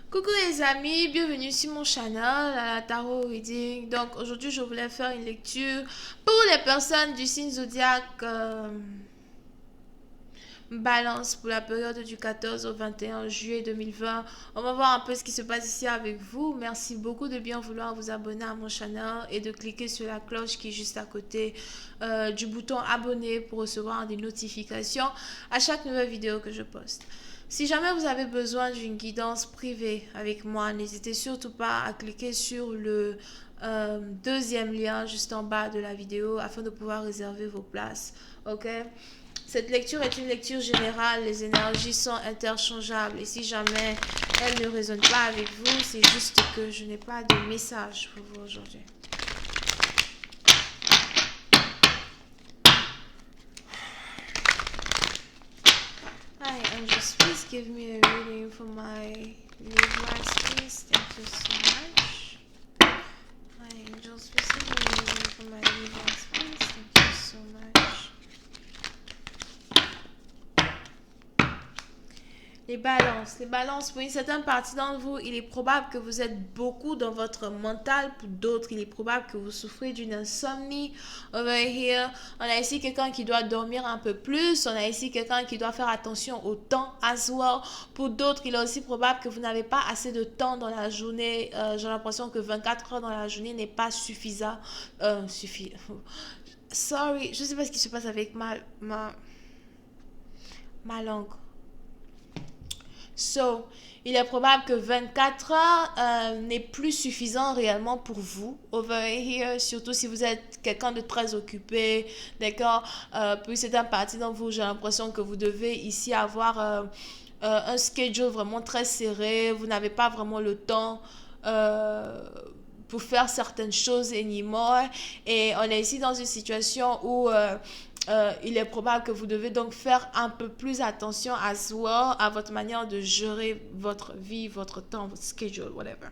Coucou les amis, bienvenue sur mon channel à la Tarot Reading. Donc aujourd'hui je voulais faire une lecture pour les personnes du signe zodiaque Balance pour la période du 14 au 21 juillet 2020. On va voir un peu ce qui se passe ici avec vous. Merci beaucoup de bien vouloir vous abonner à mon channel et de cliquer sur la cloche qui est juste à côté du bouton abonner pour recevoir des notifications à chaque nouvelle vidéo que je poste. Si jamais vous avez besoin d'une guidance privée avec moi, n'hésitez surtout pas à cliquer sur le deuxième lien juste en bas de la vidéo afin de pouvoir réserver vos places. Ok? Cette lecture est une lecture générale, les énergies sont interchangeables et si jamais elles ne résonnent pas avec vous, c'est juste que je n'ai pas de message pour vous aujourd'hui. Hi, angels, please give me a reading for my Libras, please. Thank you so much. Hi, angels, please give me a reading for my Libras, please. Thank you so much. Les balances, pour une certaine partie d'entre vous, il est probable que vous êtes beaucoup dans votre mental. Pour d'autres, il est probable que vous souffrez d'une insomnie. Over here, on a ici quelqu'un qui doit dormir un peu plus. On a ici quelqu'un qui doit faire attention au temps as well. Pour d'autres, il est aussi probable que vous n'avez pas assez de temps dans la journée. J'ai l'impression que 24 heures dans la journée n'est pas suffisant. Sorry, je ne sais pas ce qui se passe avec ma langue. So, il est probable que 24 heures n'est plus suffisant réellement pour vous. Over here, surtout si vous êtes quelqu'un de très occupé, d'accord? Puis c'est un parti dans vous, j'ai l'impression que vous devez ici avoir un schedule vraiment très serré. Vous n'avez pas vraiment le temps pour faire certaines choses anymore. Et on est ici dans une situation où il est probable que vous devez donc faire un peu plus attention à soi, à votre manière de gérer votre vie, votre temps, votre schedule, whatever.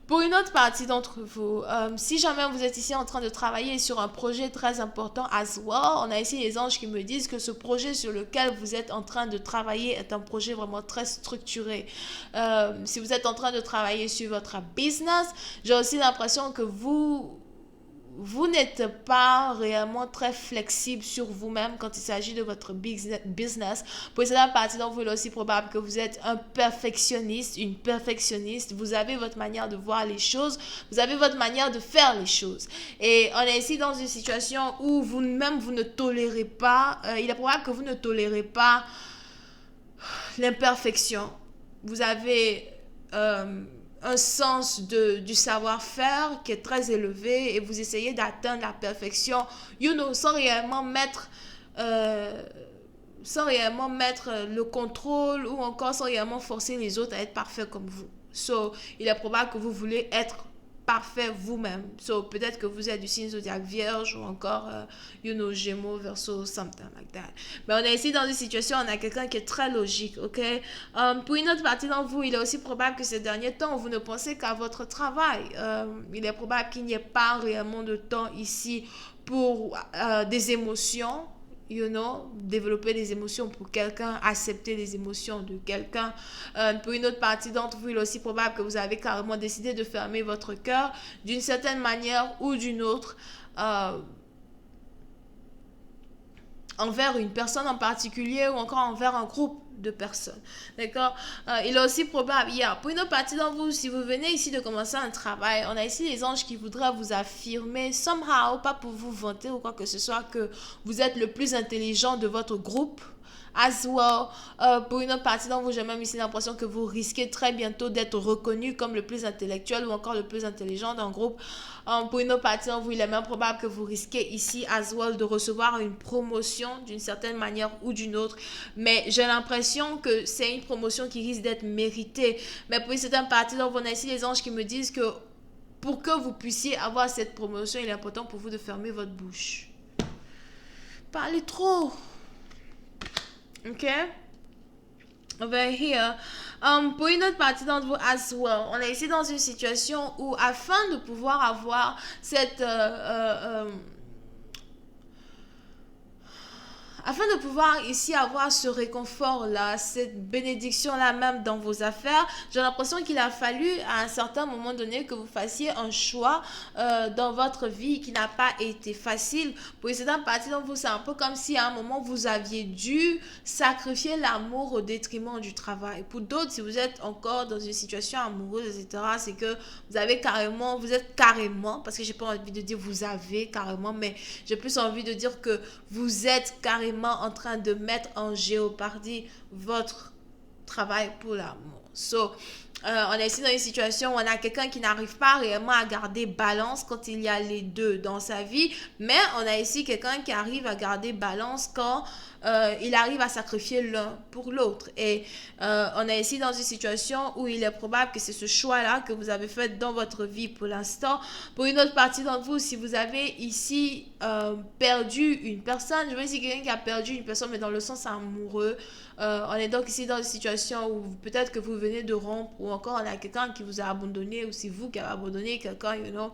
Pour une autre partie d'entre vous, si jamais vous êtes ici en train de travailler sur un projet très important as well, on a ici les anges qui me disent que ce projet sur lequel vous êtes en train de travailler est un projet vraiment très structuré. Si vous êtes en train de travailler sur votre business, j'ai aussi l'impression que vous n'êtes pas réellement très flexible sur vous-même quand il s'agit de votre business. Pour cette partie donc, vous, il est aussi probable que vous êtes un perfectionniste, une perfectionniste. Vous avez votre manière de voir les choses, vous avez votre manière de faire les choses. Et on est ici dans une situation où vous-même, vous ne tolérez pas, il est probable que vous ne tolérez pas l'imperfection. Vous avez un sens du savoir-faire qui est très élevé et vous essayez d'atteindre la perfection, euh, sans réellement mettre le contrôle ou encore sans réellement forcer les autres à être parfaits comme vous. So, il est probable que vous voulez être parfait vous-même. So, peut-être que vous êtes du signe zodiaque vierge ou encore, Gémeaux, Verseau, something like that. Mais on est ici dans une situation, on a quelqu'un qui est très logique, ok? Pour une autre partie d'entre vous, il est aussi probable que ces derniers temps, vous ne pensez qu'à votre travail. Il est probable qu'il n'y ait pas réellement de temps ici pour des émotions, développer des émotions pour quelqu'un, accepter les émotions de quelqu'un. Pour une autre partie d'entre vous, il est aussi probable que vous avez carrément décidé de fermer votre cœur d'une certaine manière ou d'une autre. Envers une personne en particulier ou encore envers un groupe de personnes. D'accord? Il est aussi probable, pour une autre partie d'entre vous, si vous venez ici de commencer un travail, on a ici les anges qui voudraient vous affirmer, somehow, pas pour vous vanter ou quoi que ce soit, que vous êtes le plus intelligent de votre groupe. As well, pour une autre partie d'entre vous, j'ai même ici l'impression que vous risquez très bientôt d'être reconnu comme le plus intellectuel ou encore le plus intelligent d'un groupe. Pour une autre partie d'entre vous, il est même probable que vous risquez ici, as well, de recevoir une promotion d'une certaine manière ou d'une autre. Mais j'ai l'impression que c'est une promotion qui risque d'être méritée. Mais pour une certaine partie d'entre vous, on a ici les anges qui me disent que pour que vous puissiez avoir cette promotion, il est important pour vous de fermer votre bouche. Parlez trop. Ok? Over here. Pour une autre partie d'entre vous as well, on est ici dans une situation où afin de pouvoir avoir cette afin de pouvoir ici avoir ce réconfort-là, cette bénédiction-là même dans vos affaires, j'ai l'impression qu'il a fallu à un certain moment donné que vous fassiez un choix dans votre vie qui n'a pas été facile. Pour certaines parties d'entre vous, c'est un peu comme si à un moment vous aviez dû sacrifier l'amour au détriment du travail. Pour d'autres, si vous êtes encore dans une situation amoureuse, etc., c'est que vous êtes carrément, parce que j'ai pas envie de dire vous avez carrément, mais j'ai plus envie de dire que vous êtes carrément en train de mettre en géopardie votre travail pour l'amour. So, on est ici dans une situation où on a quelqu'un qui n'arrive pas réellement à garder balance quand il y a les deux dans sa vie, mais on a ici quelqu'un qui arrive à garder balance quand il arrive à sacrifier l'un pour l'autre. Et on est ici dans une situation où il est probable que c'est ce choix-là que vous avez fait dans votre vie pour l'instant. Pour une autre partie d'entre vous, si vous avez ici perdu une personne, je vois ici quelqu'un qui a perdu une personne, mais dans le sens amoureux, on est donc ici dans une situation où peut-être que vous venez de rompre, ou encore on a quelqu'un qui vous a abandonné, ou c'est vous qui avez abandonné quelqu'un, you know.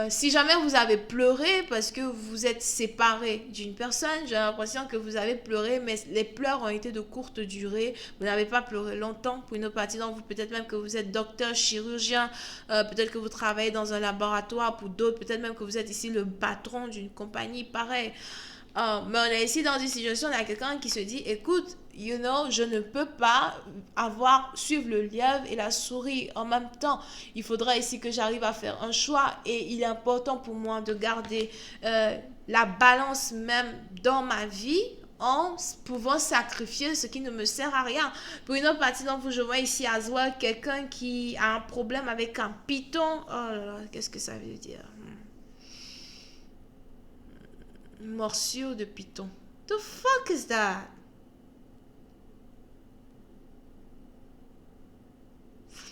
Si jamais vous avez pleuré parce que vous êtes séparé d'une personne, j'ai l'impression que vous avez pleuré, mais les pleurs ont été de courte durée. Vous n'avez pas pleuré longtemps. Pour une autre partie d'entre vous, peut-être même que vous êtes docteur, chirurgien, peut-être que vous travaillez dans un laboratoire. Pour d'autres, peut-être même que vous êtes ici le patron d'une compagnie, pareil. Mais on est ici dans une situation, il y a quelqu'un qui se dit, écoute, you know, je ne peux pas suivre le lièvre et la souris en même temps. Il faudra ici que j'arrive à faire un choix et il est important pour moi de garder la balance même dans ma vie en pouvant sacrifier ce qui ne me sert à rien. Pour une autre partie d'entre vous, je vois ici à Zoa quelqu'un qui a un problème avec un python. Oh là là, qu'est-ce que ça veut dire? Morsure de python. The fuck is that?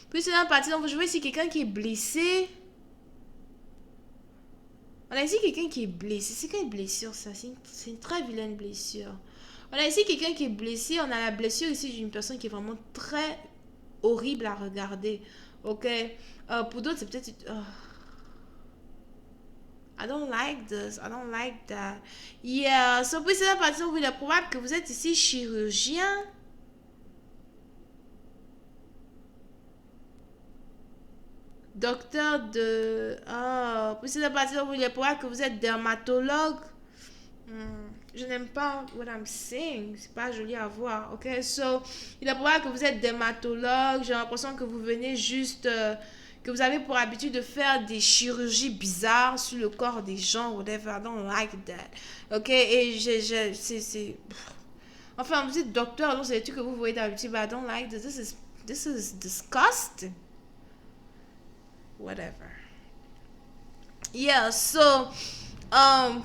Puis c'est dans la partie dont je vois ici quelqu'un qui est blessé. On a ici quelqu'un qui est blessé. C'est quelle blessure ça? C'est une très vilaine blessure. On a ici quelqu'un qui est blessé. On a la blessure ici d'une personne qui est vraiment très horrible à regarder. Ok? Pour d'autres, c'est peut-être... I don't like this. I don't like that. Yeah. So, puis c'est la partie où il est probable que vous êtes ici chirurgien. Docteur de... Ah. Puis c'est la partie où il est probable que vous êtes dermatologue. Je n'aime pas what I'm saying. C'est pas joli à voir. Ok? So, il est probable que vous êtes dermatologue. J'ai l'impression que vous venez juste... que vous avez pour habitude de faire des chirurgies bizarres sur le corps des gens, whatever. I don't like that. Ok? Et c'est... Enfin, vous êtes docteur, donc c'est des trucs que vous voyez d'habitude, but I don't like this. This is disgusting. Whatever. Yeah, so...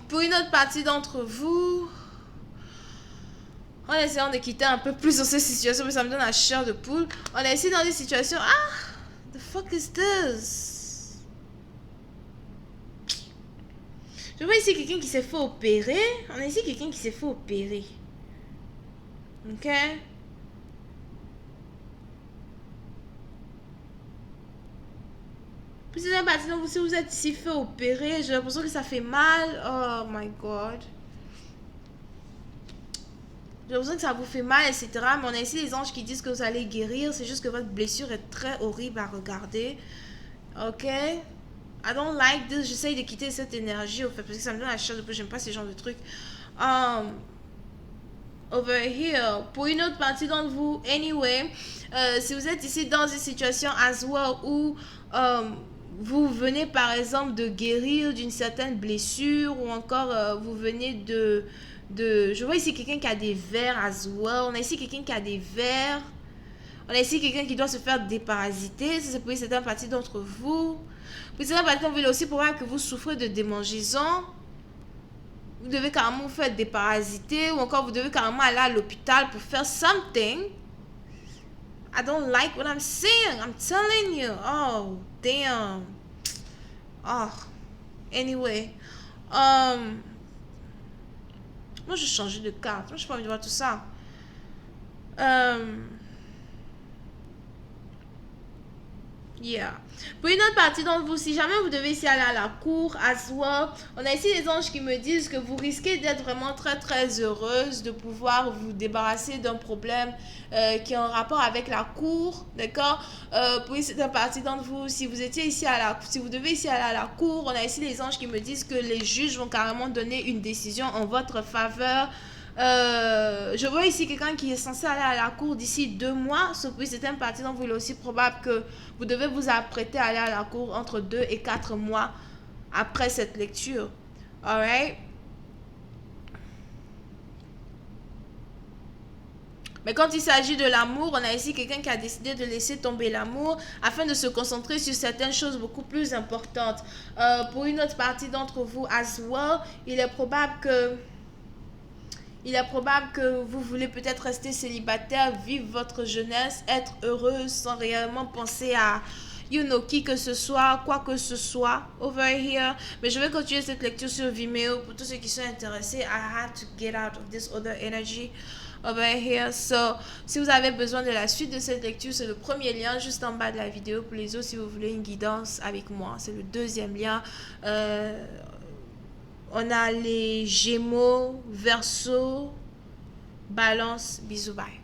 pour une autre partie d'entre vous... En essayant de quitter un peu plus dans cette situation, mais ça me donne la chair de poule. On est ici dans des situations... Ah! The fuck is this? Je vois ici quelqu'un qui s'est fait opérer. On a ici quelqu'un qui s'est fait opérer. Ok? Puis c'est la partie donc si vous êtes ici fait opérer, j'ai l'impression que ça fait mal. Oh my god. J'ai l'impression que ça vous fait mal, etc. Mais on a ici les anges qui disent que vous allez guérir. C'est juste que votre blessure est très horrible à regarder. Ok? I don't like this. J'essaye de quitter cette énergie, au fait, parce que ça me donne la chair de poule. J'aime pas ces genres de trucs. Over here. Pour une autre partie d'entre vous, anyway, si vous êtes ici dans une situation as well où vous venez par exemple de guérir d'une certaine blessure ou encore vous venez je vois ici quelqu'un qui a des vers as well. On a ici quelqu'un qui a des vers. On a ici quelqu'un qui doit se faire déparasiter. Ça, c'est pour certaines parties d'entre vous. Pour certaines parties d'entre vous, il est aussi probable que vous souffrez de démangeaison. Vous devez carrément vous faire déparasiter. Ou encore, vous devez carrément aller à l'hôpital pour faire something. I don't like what I'm saying. I'm telling you. Oh, damn. Oh. Anyway. Moi, je change de carte. Moi, je n'ai pas envie de voir tout ça. Yeah. Pour une autre partie d'entre vous, si jamais vous devez ici aller à la cour, as well, on a ici les anges qui me disent que vous risquez d'être vraiment très très heureuse de pouvoir vous débarrasser d'un problème qui est en rapport avec la cour, d'accord. Pour une partie d'entre vous, si vous étiez ici si vous devez ici aller à la cour, on a ici les anges qui me disent que les juges vont carrément donner une décision en votre faveur. Je vois ici quelqu'un qui est censé aller à la cour d'ici 2 mois. Sauf que c'est une partie dont il est aussi probable que vous devez vous apprêter à aller à la cour entre 2 et 4 mois après cette lecture. Alright? Mais quand il s'agit de l'amour, on a ici quelqu'un qui a décidé de laisser tomber l'amour afin de se concentrer sur certaines choses beaucoup plus importantes. Pour une autre partie d'entre vous, as well, il est probable que vous voulez peut-être rester célibataire, vivre votre jeunesse, être heureuse sans réellement penser à, qui que ce soit, quoi que ce soit, over here. Mais je vais continuer cette lecture sur Vimeo pour tous ceux qui sont intéressés. I had to get out of this other energy over here. So, si vous avez besoin de la suite de cette lecture, c'est le premier lien juste en bas de la vidéo. Pour les autres, si vous voulez une guidance avec moi, c'est le deuxième lien. On a les Gémeaux, Verseau, Balance. Bisous, bye.